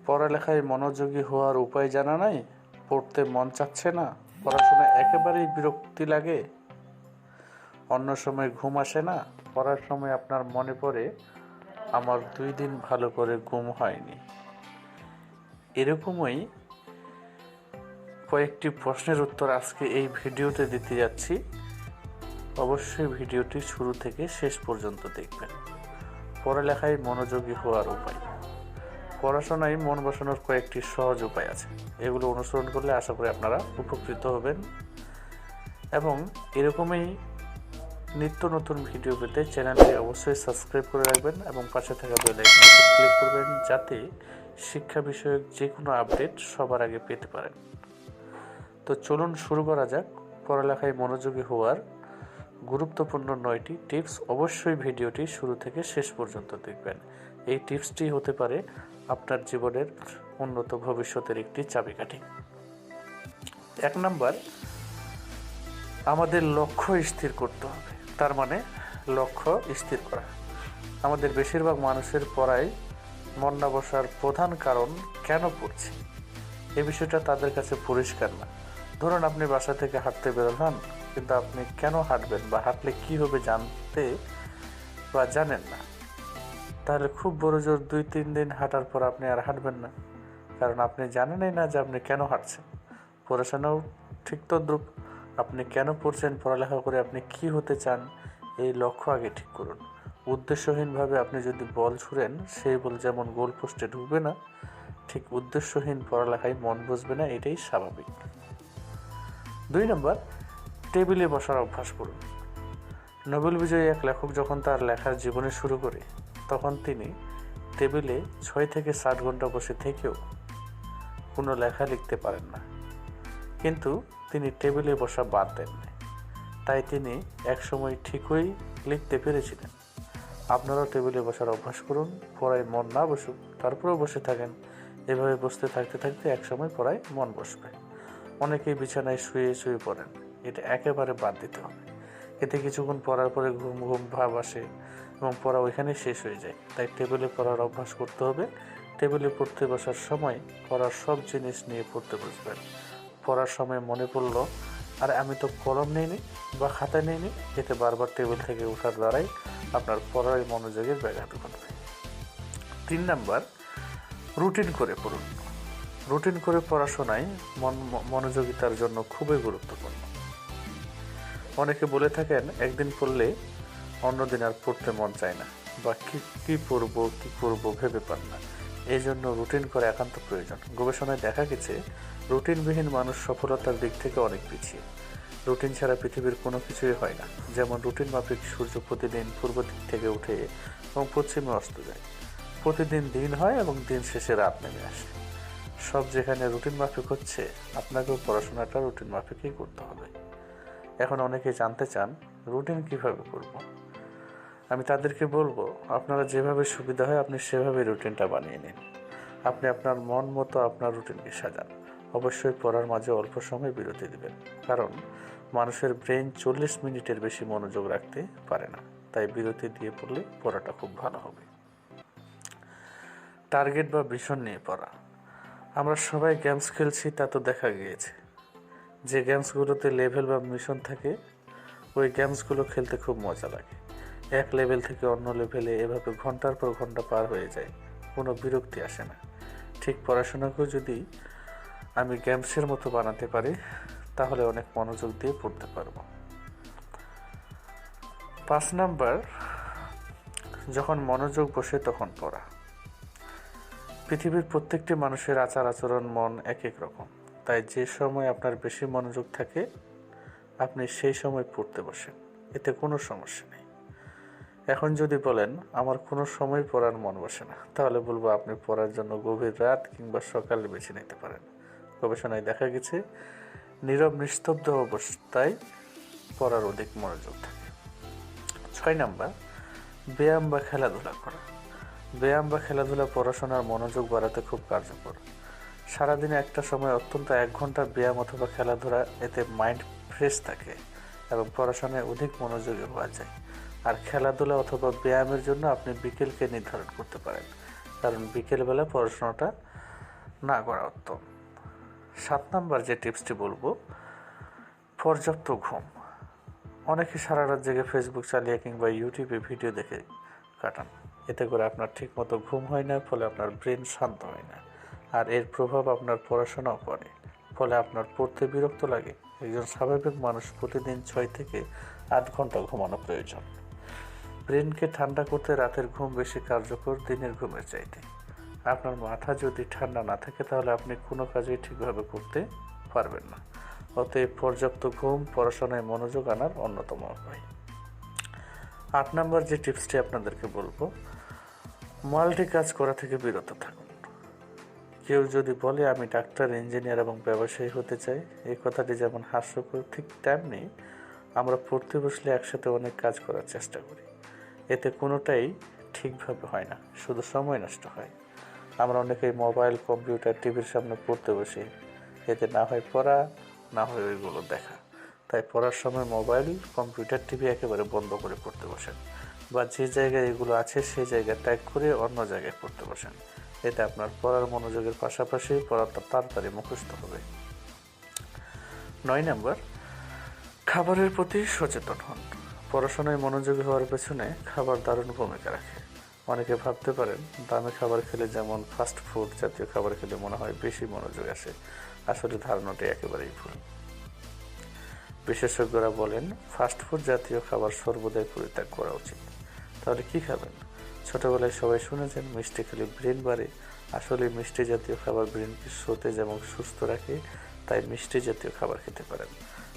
পড়ালেখায় মনোযোগী হওয়ার উপায় জানা নাই, পড়তে মন চাচ্ছে না, পড়াশোনায় একেবারেই বিরক্তি লাগে, অন্য সময় ঘুম আসে না, পড়ার সময় আপনার মনে পড়ে আমার 2 দিন ভালো করে ঘুম হয়নি। এরকমই কয়েকটি প্রশ্নের উত্তর আজকে এই ভিডিওতে দিতে যাচ্ছি। অবশ্যই ভিডিওটি শুরু থেকে শেষ পর্যন্ত দেখবেন। পড়ালেখায় মনোযোগী হওয়ার উপায়। পড়াশোনায় মন বসানোর কয়েকটি সহজ উপায় আছে, এগুলো অনুসরণ করলে আশা করি আপনারা উপকৃত হবেন। এবং এরকমই নিত্য নতুন ভিডিও পেতে চ্যানেলটি অবশ্যই সাবস্ক্রাইব করে রাখবেন এবং পাশে থাকা বেল আইকনটি ক্লিক করবেন, যাতে শিক্ষা বিষয়ক যে কোনো আপডেট সবার আগে পেতে পারেন। তো চলুন শুরু করা যাক। পড়ালেখায় মনোযোগী হওয়ার গুরুত্বপূর্ণ 9টি টিপস। অবশ্যই ভিডিওটি শুরু থেকে শেষ পর্যন্ত দেখবেন। এই টিপসটি হতে পারে আপনার জীবনের উন্নত ভবিষ্যতের একটি চাবিকাঠি। 1 নাম্বার, আমাদের লক্ষ্য স্থির করতে হবে। তার মানে লক্ষ্য স্থির করা। আমাদের বেশিরভাগ মানুষের পড়ায় মন না বসার প্রধান কারণ কেন পড়ছে, এই বিষয়টা তাদের কাছে পরিষ্কার না। ধরুন আপনি বাসা থেকে হাঁটতে বেরোলেন, কিন্তু আপনি কেন হাঁটবেন বা হাঁটলে কী হবে জানতে বা জানেন না, তাহলে খুব বড় জোর 2-3 দিন হাঁটার পর আপনি আর হাঁটবেন না, কারণ আপনি জানেনই না যে আপনি কেন হাঁটছেন। পড়াশোনাও ঠিক তদ্রূপ। আপনি কেন পড়ছেন, পড়ালেখা করে আপনি কি হতে চান, এই লক্ষ্য আগে ঠিক করুন। উদ্দেশ্যহীনভাবে আপনি যদি বল ছুঁড়েন, সেই বল যেমন গোল পোস্টে ঢুকবে না, ঠিক উদ্দেশ্যহীন পড়ালেখায় মন বসবে না, এটাই স্বাভাবিক। 2 নম্বর, টেবিলে বসার অভ্যাস করুন। নোবেল বিজয়ী এক লেখক যখন তার লেখার জীবনে শুরু করে, তখন তিনি টেবিলে 6 থেকে 7 ঘন্টা বসে থেকেও কোনো লেখা লিখতে পারেন না, কিন্তু তিনি টেবিলে বসা বাদ দেননি। তাই তিনি একসময় ঠিকই লিখতে পেরেছিলেন। আপনারাও টেবিলে বসার অভ্যাস করুন। পড়ায় মন না বসুক, তারপরেও বসে থাকেন। এভাবে বসতে থাকতে থাকতে একসময় পড়ায় মন বসবে। অনেকেই বিছানায় শুয়ে শুয়ে পড়েন, এটা একেবারে বাদ দিতে হবে। এতে কিছুক্ষণ পড়ার পরে ঘুম ঘুম ভাব আসে এবং পড়া ওইখানেই শেষ হয়ে যায়। তাই টেবিলে পড়ার অভ্যাস করতে হবে। টেবিলে পড়তে বসার সময় পড়ার সব জিনিস নিয়ে পড়তে বসবেন। পড়ার সময় মনে পড়লো, আর আমি তো কলম নিইনি বা খাতা নিইনি, এতে বারবার টেবিল থেকে ওঠার দ্বারাই আপনার পড়ার মনোযোগের ব্যাঘাত ঘটবে। 3 নাম্বার, রুটিন করে পড়ুন। রুটিন করে পড়াশোনায় মনোযোগিতার জন্য খুবই গুরুত্বপূর্ণ। অনেকে বলে থাকেন একদিন পড়লে অন্যদিন আর পড়তে মন চায় না, বা কি পড়বো ভেবে পান না। এই জন্য রুটিন করে একান্ত প্রয়োজন। গবেষণায় দেখা গেছে রুটিনবিহীন মানুষ সফলতার দিক থেকে অনেক পিছিয়ে। রুটিন ছাড়া পৃথিবীর কোনো কিছুই হয় না। যেমন রুটিন মাফিক সূর্য প্রতিদিন পূর্ব দিক থেকে উঠে এবং পশ্চিমে অস্ত যায়, প্রতিদিন দিন হয় এবং দিন শেষে রাত নেমে আসে। সব যেখানে রুটিন মাফিক হচ্ছে, আপনাকেও পড়াশোনাটা রুটিন মাফিকই করতে হবে। এখন অনেকে জানতে চান রুটিন কিভাবে করব। আমি তাদেরকে বলবো, আপনারা যেভাবে সুবিধা হয় আপনি সেভাবে রুটিনটা বানিয়ে নিন। আপনি আপনার মন মতো আপনার রুটিনকে সাজান। অবশ্যই পড়ার মাঝে অল্প সময় বিরতি দিবেন, কারণ মানুষের ব্রেন 40 মিনিটের বেশি মনোযোগ রাখতে পারে না। তাই বিরতি দিয়ে পড়লে পড়াটা খুব ভালো হবে। টার্গেট বা ভিশন নিয়ে পড়া। আমরা সবাই গেমস খেলছি, তা তো দেখা গিয়েছে। যে গেমসগুলোতে লেভেল বা মিশন থাকে, ওই গেমসগুলো খেলতে খুব মজা লাগে। এক লেভেল থেকে অন্য লেভেলে এভাবে ঘন্টার পর ঘন্টা পার হয়ে যায়, কোনো বিরক্তি আসে না। ঠিক পড়াশোনাকেও যদি আমি গেমসের মতো বানাতে পারি, তাহলে অনেক মনোযোগ দিয়ে পড়তে পারবো। 5 নাম্বার, যখন মনোযোগ বসে তখন পড়া। পৃথিবীর প্রত্যেকটি মানুষের আচার আচরণ মন এক এক রকম। তাই যে সময় আপনার বেশি মনোযোগ থাকে, আপনি সেই সময় পড়তে বসেন, এতে কোনো সমস্যা নেই। এখন যদি বলেন আমার কোনো সময় পড়ার মন বসে না, তাহলে বলবো আপনি পড়ার জন্য গভীর রাত কিংবা সকালে বেছে নিতে পারেন। গবেষণায় দেখা গেছে নীরব নিস্তব্ধ অবস্থায় পড়ার অধিক মনোযোগ থাকে। 6 নাম্বার, ব্যায়াম বা খেলাধুলা করা। ব্যায়াম বা খেলাধুলা পড়াশোনার মনোযোগ বাড়াতে খুব কার্যকর। সারাদিনে একটা সময় অত্যন্ত 1 ঘন্টা ব্যায়াম অথবা খেলাধুলা, এতে মাইন্ড ফ্রেশ থাকে এবং পড়াশোনায় অধিক মনোযোগী হওয়া যায়। আর খেলাধুলা অথবা ব্যায়ামের জন্য আপনি বিকেলকে নির্ধারণ করতে পারেন, কারণ বিকেলবেলা পড়াশোনাটা না করা উত্তম। 7 নম্বর যে টিপসটি বলবো, পর্যাপ্ত ঘুম। অনেকে সারা রাত জেগে ফেসবুক চালিয়ে কিংবা ইউটিউবে ভিডিও দেখে কাটান। এতে করে আপনার ঠিকমতো ঘুম হয় না, ফলে আপনার ব্রেন শান্ত হয় না, আর এর প্রভাব আপনার পড়াশোনাও পড়ে, ফলে আপনার পড়তে বিরক্ত লাগে। একজন স্বাভাবিক মানুষ প্রতিদিন 6 থেকে 8 ঘন্টা ঘুমানো প্রয়োজন। ব্রেনকে ঠান্ডা করতে রাতের ঘুম বেশি কার্যকর দিনের ঘুমের চাইতে। আপনার মাথা যদি ঠান্ডা না থাকে তাহলে আপনি কোনো কাজই ঠিকভাবে করতে পারবেন না। অতএব পর্যাপ্ত ঘুম পড়াশোনায় মনোযোগ আনার অন্যতম উপায়। 8 নম্বর যে টিপসটি আপনাদেরকে বলবো, মাল্টিকাজ করা থেকে বিরত থাকুন। কেউ যদি বলে আমি ডাক্তার, ইঞ্জিনিয়ার এবং ব্যবসায়ী হতে চাই, এই কথাটি যেমন হাস্যকর, ঠিক তেমনি আমরা পড়তে বসলে একসাথে অনেক কাজ করার চেষ্টা করি। এতে কোনোটাই ঠিকভাবে হয় না, শুধু সময় নষ্ট হয়। আমরা অনেকেই মোবাইল, কম্পিউটার, টিভির সামনে পড়তে বসি। এতে না হয় পড়া, না হয় ওইগুলো দেখা। তাই পড়ার সময় মোবাইল, কম্পিউটার, টিভি একেবারে বন্ধ করে পড়তে বসেন, বা যে জায়গায় এগুলো আছে সেই জায়গা ত্যাগ করে অন্য জায়গায় পড়তে বসেন। এতে আপনার পড়ার মনোযোগের পাশাপাশি পড়াটা তাড়াতাড়ি মুখস্থ হবে। 9 নম্বর, খাবারের প্রতি সচেতন হন। পড়াশোনায় মনোযোগী হওয়ার পেছনে খাবার দারুণ ভূমিকা রাখে। অনেকে ভাবতে পারেন দামি খাবার খেলে, যেমন ফাস্ট ফুড জাতীয় খাবার খেলে মনে হয় বেশি মনোযোগ আসে। আসলে ধারণাটি একেবারেই ভুল। বিশেষজ্ঞরা বলেন ফাস্ট ফুড জাতীয় খাবার সর্বদাই পরিত্যাগ করা উচিত। তাহলে কি খাবেন? ছোটবেলায় সবাই শুনেছেন মিষ্টি খেলে ব্রেন বাড়ে। আসলে মিষ্টি জাতীয় খাবার ব্রেনকে সতেজ এবং সুস্থ রাখে, তাই মিষ্টি জাতীয় খাবার খেতে পারেন।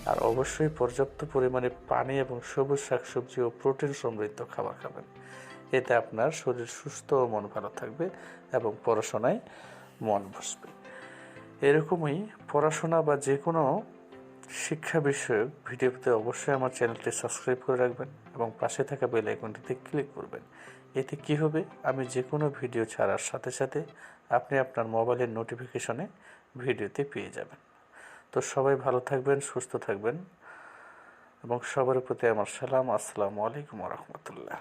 আর অবশ্যই পর্যাপ্ত পরিমাণে পানি এবং সবুজ শাকসবজি ও প্রোটিন সমৃদ্ধ খাবার খাবেন। এতে আপনার শরীর সুস্থ ও মন ভালো থাকবে এবং পড়াশোনায় মন বসবে। এরকমই পড়াশোনা বা যে কোনো শিক্ষা বিষয়ক ভিডিও পেতে অবশ্যই আমার চ্যানেলটি সাবস্ক্রাইব করে রাখবেন এবং পাশে থাকা বেল আইকনটিতে ক্লিক করবেন। এতে কি হবে, আমি যে কোনো ভিডিও ছাড়ার সাথে সাথে আপনি আপনার মোবাইলের নোটিফিকেশনে ভিডিওতে পেয়ে যাবেন। তো সবাই ভালো থাকবেন, সুস্থ থাকবেন এবং সবার প্রতি আমার সালাম। আসসালামু আলাইকুম ওয়া রাহমাতুল্লাহ।